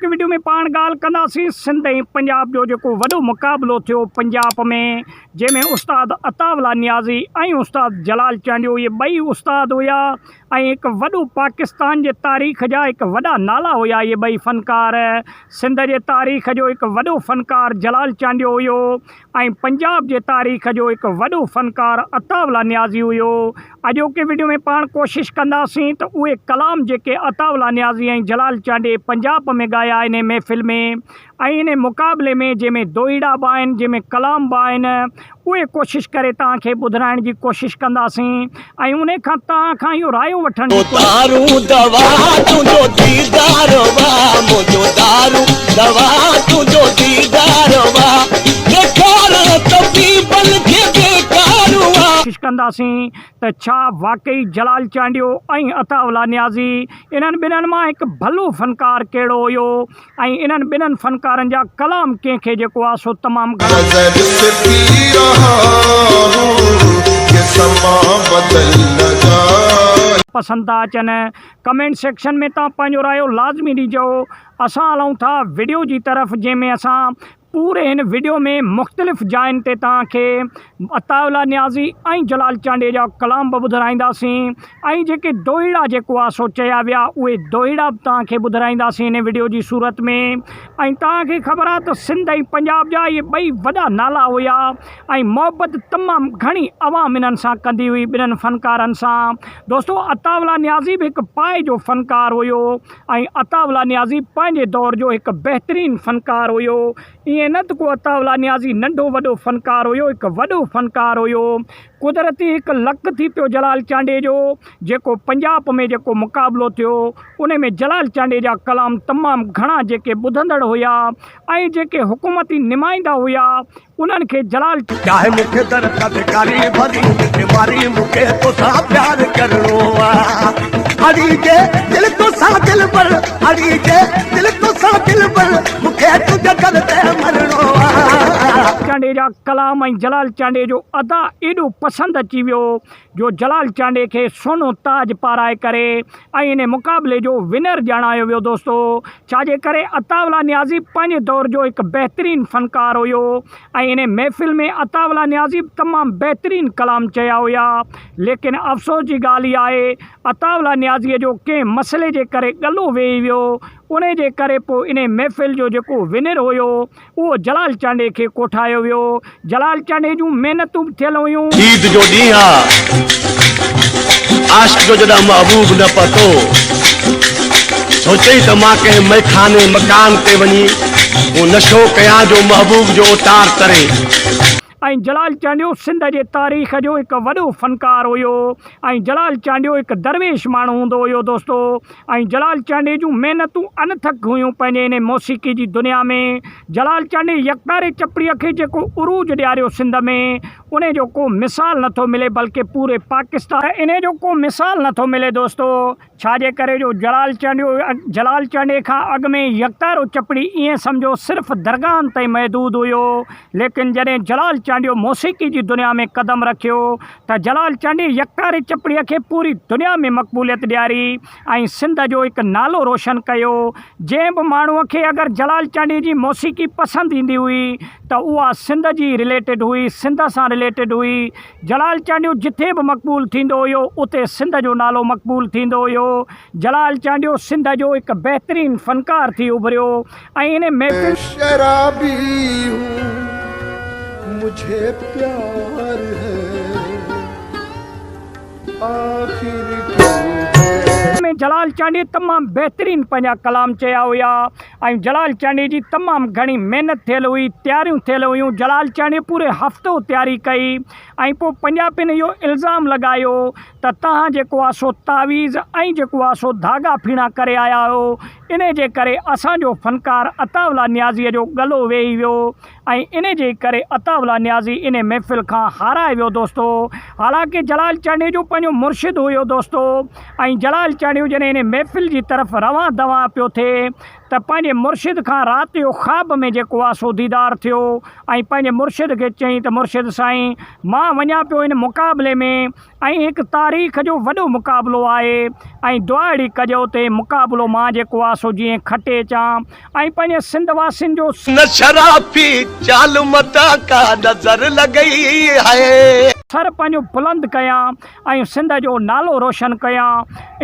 अॼोके वीडियो में पाण ॻाल्हि कंदासीं सिंध ऐं पंजाब जो जेको वॾो मुक़ाबिलो थियो पंजाब में, जंहिंमें उस्ताद अताउल्लाह नियाज़ी ऐं उस्ताद जलाल चांडियो इहे ॿई उस्ताद हुया ऐं हिकु वॾो पाकिस्तान जे तारीख़ जा हिकु वॾा नाला हुया इहे ॿई फ़नकार। सिंध जे तारीख़ जो हिकु वॾो फ़नकार जलाल चांडियो हुयो ऐं पंजाब जे तारीख़ जो हिकु वॾो फ़नकार अताउल्लाह नियाज़ी हुयो। अॼोके वीडियो में पाण कोशिशि कंदासीं त उहे कलाम जेके अताउल्लाह नियाज़ी ऐं जलाल चांडे पंजाब में ॻाया इन महफ़िल में ऐं इन मुक़ाबले में जंहिंमें दोहीड़ा बि आहिनि, जंहिंमें कलाम बि आहिनि, उहे कोशिशि करे तव्हांखे ॿुधाइण जी कोशिशि कंदासीं ऐं उन खां तव्हां खां इहो रायो वठण कोशिशि कंदासीं त छा वाकई जलाल चांडियो ऐं अताउल्लाह नियाज़ी इन्हनि ॿिन्हिनि मां हिकु भलो फ़नकार कहिड़ो हुयो ऐं इन्हनि ॿिन्हिनि फ़नकारनि जा कलाम कंहिंखे जेको आहे सो तमामु पसंदि था अचनि। कमेंट सेक्शन में तव्हां पंहिंजो रायो लाज़मी ॾिजो। असां हलूं था वीडियो जी तरफ़, जंहिंमें असां पूरे हिन वीडियो में मुख़्तलिफ़ जायुनि ते तव्हांखे अताउल्लाह नियाज़ी ऐं जलाल चांडे जा कलाम बि ॿुधाईंदासीं ऐं जेके दोहीड़ा जेको आहे सो चया विया उहे दोहीड़ा बि तव्हांखे ॿुधाईंदासीं हिन वीडियो जी सूरत में। ऐं तव्हांखे ख़बर आहे त सिंध ऐं पंजाब जा इहे ॿई वॾा नाला हुया ऐं मोहबत तमामु घणी अवाम इन्हनि सां कंदी हुई, ॿिन्हिनि फ़नकारनि सां। दोस्तो अताउल्लाह नियाज़ी बि हिकु पाए जो फ़नकार हुयो ऐं अताउल्लाह नियाज़ी पंहिंजे दौर जो हिकु बहितरीनु फ़नकार हुयो। ईअं न त को अताउल्लाह नियाज़ी नंढो वॾो फ़नकार हुयो, हिकु वॾो फ़नकार हुयो। कुदरती हिकु लक थी पियो जलाल चांडे जो, जेको पंजाब में जेको मुक़ाबिलो थियो उन में जलाल चांडे जा कलाम तमामु घणा जेके ॿुधंदड़ हुया ऐं जेके हुकूमती नुमाइंदा हुया उन्हनि खे जलाल चाहे मूंखे दरकारी भरी बीमारी मूंखे तोसां प्यार करणो आहे, हरी जे दिल तोसां दिल पर, हरी जे दिल तोसां दिल पर, मूंखे तुझे करते मरणो आहे। चांडे जा कलाम ऐं जलाल चांडे जो अदा एॾो पसंदि अची वियो जो जलाल चांडे खे सोनो ताज पाराए करे ऐं इन मुक़ाबले जो विनर ॼाणायो वियो। दोस्तो छाजे करे अताउल्लाह नियाज़ी पंहिंजे दौर जो हिकु बहितरीनु फ़नकार हुयो ऐं इन महफ़िल में अताउल्लाह नियाज़ी तमामु बहितरीनु कलाम चया हुया। लेकिन अफ़सोस जी ॻाल्हि इहा आहे अताउल्लाह नियाज़ीअ जो कंहिं मसइले जे करे गलो वेही वियो, उन जे करे पोइ इन महफ़िल जो जेको विनर हुयो उहो जलाल चांडे खे कोठायो वियो। जलाल चांडे जूं महिनतूं बि थियल हुयूं। ईद जो ॾींहुं आहे, आशिक़ जो जॾहिं महबूब न पतो, सोचई त मां कंहिं मैखाने मकान ते वञी वो नशो कयां जो महबूब जो उतार करे। ऐं जलाल चांडियो सिंध जे तारीख़ जो हिकु वॾो फ़नकार हुयो ऐं जलाल चांडियो हिकु दरवेश माण्हू हूंदो हुयो। दोस्तो ऐं जलाल चांडे जूं महिनतूं अनथक हुयूं पंहिंजे इन मौसीक़ी जी दुनिया में। जलाल चांडे यकतारे चपड़ीअ खे जेको उरूज ॾियारियो सिंध में, उन जो को मिसाल नथो मिले, बल्कि पूरे पाकिस्तान इन जो को मिसाल नथो मिले। दोस्तो छाजे करे जो जलाल चांडे खां अॻु में यकतारो चपड़ी ईअं सम्झो सिर्फ़ु दरगाहनि ताईं महदूद हुयो, लेकिन जॾहिं जलाल चांडियो मौसीक़ी जी दुनिया में क़दम रखियो त जलाल चांडे यकतारे चपड़ीअ खे पूरी दुनिया में मक़बूलियत ॾियारी ऐं सिंध जो हिकु नालो रोशन कयो। जंहिं बि माण्हूअ खे अगरि जलाल चांडे जी मौसीक़ी पसंदि ईंदी हुई त उहा सिंध जी रिलेटेड हुई, सिंध सां रिलेटेड हुई। जलाल चांडियो जिथे बि मक़बूल थींदो हुयो उते सिंध जो नालो मक़बूल थींदो हुयो। जलाल चांडियो सिंध जो हिकु बहितरीनु फ़नकार थी उभरियो ऐं इन महफ़िल शराबी मुझे प्यार है आखिर में जलाल चांडे तमामु बहितरीनु पंहिंजा कलाम चया हुया ऐं जलाल चांडे जी तमामु घणी महिनत थियल हुई, तयारियूं थियल हुयूं। जलाल चांडे पूरे हफ़्तो तयारी कई ऐं पोइ पंजाबियुनि इहो इल्ज़ाम लॻायो त तव्हां जेको आहे सो तावीज़ ऐं जेको आहे सो धागा फीणा करे आया आहियो, इन जे करे असांजो फ़नकार अताउल्लाह नियाज़ीअ जो गलो वेही वियो ऐं इन जे करे अताउल्लाह नियाज़ी इन महफ़िल खां हाराए वियो। दोस्तो हालांकि जलाल चांडे जो पंहिंजो मुर्शिद हुयो दोस्तो ऐं जलाल चांडियो जॾहिं इन महफ़िल जी तरफ़ रवां दवां पियो थिए त पंहिंजे मुर्शिद खां राति जो ख़्वाब में जेको आहे सो दीदार थियो ऐं पंहिंजे मुर्शिद खे चयईं त मुर्शिद साईं मां वञा पियो इन मुक़ाबले में ऐं हिकु तारीख़ जो वॾो मुक़ाबिलो आहे ऐं दुआ अहिड़ी कजो ते मुक़ाबिलो मां जेको आहे सो जीअं खटे अचां ऐं पंहिंजे सिंध वासियुनि जो न शराफी चाल मता का नजर लॻई है सर पंहिंजो बुलंद कयां ऐं सिंध जो नालो रोशन कयां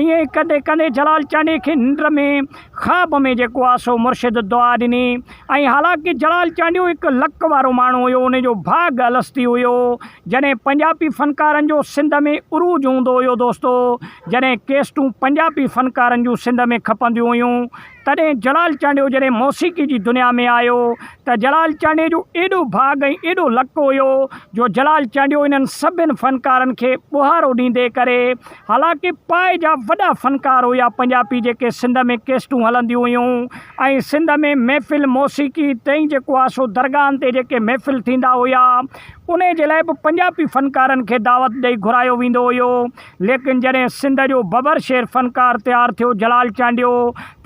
ईअं ई कंदे कंदे जलाल चांडीअ खे निंड में ख़्वाब में जेको आहे सो मुर्शिद दुआ ॾिनी ऐं हालांकि जलाल चांडियो हिकु लक वारो माण्हू हुयो उनजो भाग अलस्ती हुयो जॾहिं पंजाबी फ़नकारनि जो सिंध में उरूज हूंदो हुयो दोस्तो जॾहिं केस्टूं पंजाबी फ़नकारनि जूं सिंध में खपंदियूं हुयूं तॾहिं जलाल चांडियो जॾहिं मौसीक़ी जी दुनिया में आयो त जलाल चांडियो जो एॾो भाग ऐं एॾो लक हुयो जो जलाल चांडियो इन्हनि सभिनि फ़नकारनि खे ॿुहारो ॾींदे करे हालांकि पाए जा वॾा फ़नकार हुया पंजाबी जेके सिंध में केस्टूं हलंदियूं हुयूं ऐं सिंध में महफ़िल मौसीक़ी तई जेको आहे सो दरगाहनि ते जेके महफ़िल थींदा हुया उन जे लाइ बि पंजाबी फ़नकारनि खे दावत ॾेई घुरायो वेंदो हुयो लेकिन जॾहिं सिंध जो बबर शेर फ़नकार तयारु थियो जलाल चांडियो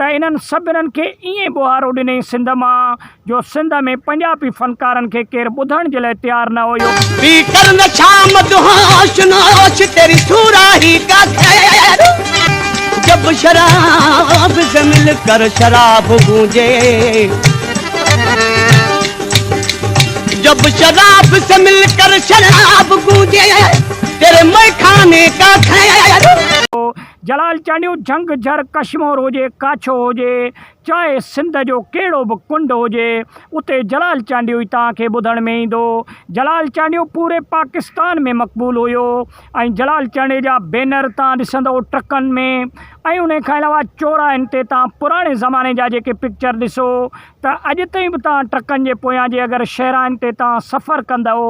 त इन्हनि सभिनीनि खे ईअं ॿुहारो ॾिनई सिंध मां जो सिंध में पंजाबी फ़नकारनि खे केरु ॿुधण जे लाइ तयारु न हुयो जब शराब से मिलकर शराब गूंजे जब शराब से मिलकर शराब गूंजे तेरे मैखाने का खैर जलाल चांडियो जंग झर कश्मीर हुजे काछो हुजे चाहे सिंध जो कहिड़ो बि कुंड हुजे उते जलाल चांडियो ई तव्हांखे ॿुधण में ईंदो जलाल चांडियो पूरे पाकिस्तान में मक़बूल हुयो ऐं जलाल चांडियो जा बैनर तव्हां ॾिसंदव ट्रकनि में ऐं उन खां अलावा चौराहनि ते तव्हां पुराणे ज़माने जा जेके पिक्चर ॾिसो त अॼु ताईं बि तव्हां ट्रकनि जे पोयां जे अगरि शहराइनि ते तव्हां सफ़र कंदव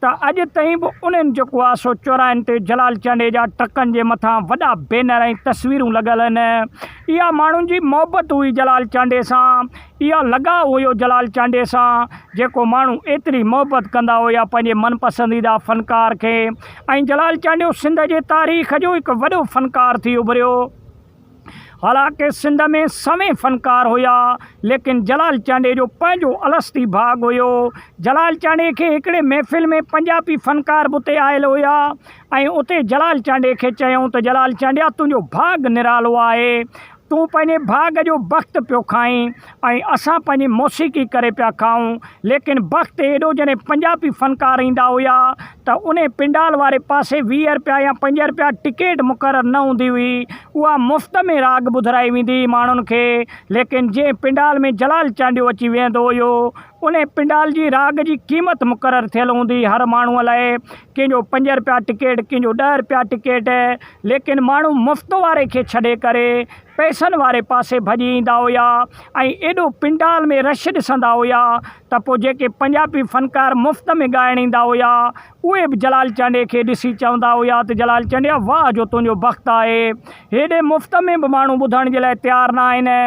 त अॼु ताईं बि उन्हनि जेको आहे सो चौराहनि ते जलाल चांडियो जा ट्रकनि जे मथां वॾा बैनर ऐं तस्वीरूं लॻल आहिनि इहा माण्हुनि जी मोहबत हुई जलाल चांडियो सां इहा लॻाव हुयो जलाल चांडियो सां जेको माण्हू एतिरी मोहबत कंदा हुया पंहिंजे मनपसंदीदा फ़नकार खे ऐं जलाल चांडियो सिंध जे तारीख़ जो हिकु वॾो फ़नकार थी उभरियो हालांकि सिंध में सवें फ़नकार हुया लेकिन जलाल चांडियो जो पंहिंजो अलस्ती भाग हुयो जलाल चांडियो खे हिकिड़े महफ़िल में पंजाबी फ़नकार बि उते आयल हुया ऐं उते जलाल चांडियो खे चयूं त जलाल चांडिया तुंहिंजो भाग निरालो आहे तूं पंहिंजे भाग जो वक़्तु पियो खाईं ऐं असां पंहिंजी मौसीक़ी करे पिया खाऊं लेकिन वक़्तु एॾो जॾहिं पंजाबी फ़नकार ईंदा हुया त उन पिंडाल वारे पासे 20 रुपया या 5 रुपया टिकट मुक़ररु न हूंदी हुई उहा मुफ़्त में राग ॿुधाई वेंदी माण्हुनि खे लेकिन जंहिं पिंडाल में जलाल चांडियो अची वेंदो हुयो उन पिंडाल जी राग जी क़ीमत मुक़ररु थियल हूंदी हर माण्हूअ लाइ कंहिंजो 5 रुपया टिकट कंहिंजो 10 रुपया टिकट लेकिन माण्हू मुफ़्त वारे खे छॾे करे पैसनि वारे पासे भॼी ईंदा हुया ऐं एॾो पिंडाल में रश ॾिसंदा हुया त पोइ जेके पंजाबी फ़नकार मुफ़्त में ॻाइणु ईंदा हुया उहे बि जलाल चांडियो खे ॾिसी चवंदा हुया त जलाल चांडियो वाह जो तुंहिंजो वक़्तु आहे हेॾे मुफ़्त में बि माण्हू ॿुधण जे लाइ तयारु न आहिनि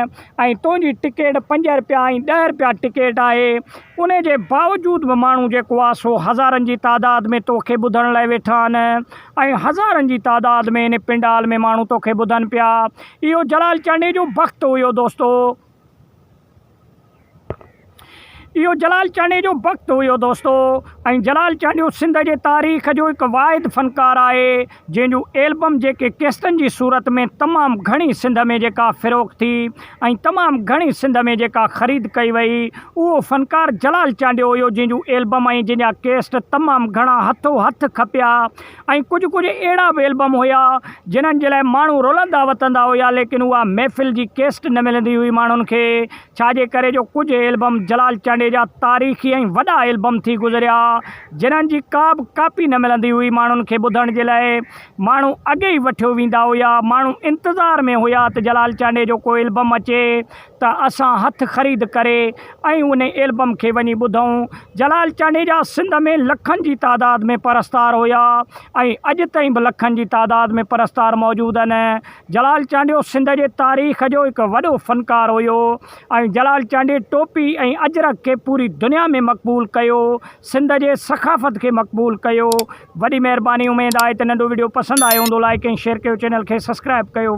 ऐं तुंहिंजी टिकट 5 रुपया ऐं 10 रुपया टिकट आहे उन जे बावजूदि बि माण्हू जेको आहे सो हज़ारनि जी तादाद में तोखे ॿुधण लाइ वेठा आहिनि ऐं हज़ारनि जी तादाद में इन पिंडाल में माण्हू तोखे ॿुधनि पिया इहो जलाल चांडियो जो वक़्तु हुयो दोस्तो इहो जलाल चांडियो जो वक़्तु हुयो दोस्तो ऐं जलाल चांडियो सिंध जे तारीख़ जो हिकु वाहिद फ़नकार आहे जंहिंजूं एल्बम जेके केसटनि जी सूरत में तमामु घणी सिंध में जेका फ़िरोख़ थी ऐं तमामु घणी सिंध में जेका ख़रीद कई वई उहो फ़नकार जलाल चांडियो हुयो जंहिंजूं एल्बम ऐं जंहिंजा केस्ट तमामु घणा हथो हथ खपिया ऐं कुझु अहिड़ा बि एल्बम हुया जिन्हनि जे लाइ माण्हू रोलंदा वतंदा हुया लेकिन उहा महफ़िल जी केस्ट न मिलंदी हुई माण्हुनि खे छाजे करे जो कुझु एल्बम जलाल चांडियो जा तारीख़ी ऐं वॾा एल्बम थी गुज़रिया जिन्हनि जी का बि कापी न मिलंदी हुई माण्हुनि खे ॿुधण जे लाइ माण्हू अॻे ई वठियो वेंदा हुया माण्हू इंतज़ार में हुया त जलाल चांडियो जो को एल्बम अचे त असां हथु ख़रीद करे ऐं उन एल्बम खे वञी ॿुधूं जलाल चांडियो जा सिंध में लखनि जी तादाद में परस्तार हुया ऐं अॼु ताईं बि लखनि जी तादाद में परस्तार मौजूदु आहिनि जलाल चांडियो सिंध जे तारीख़ जो हिकु वॾो फ़नकार हुयो ऐं जलाल चांडियो टोपी ऐं अजरक खे पूरी दुनिया में मक़बूल कयो सिंध जे सख़ाफ़त खे मक़बूल कयो वॾी महिरबानी उमेदु आहे त नंढो वीडियो पसंदि आयो हूंदो लाइक ऐं शेयर कयो चैनल खे सब्सक्राइब कयो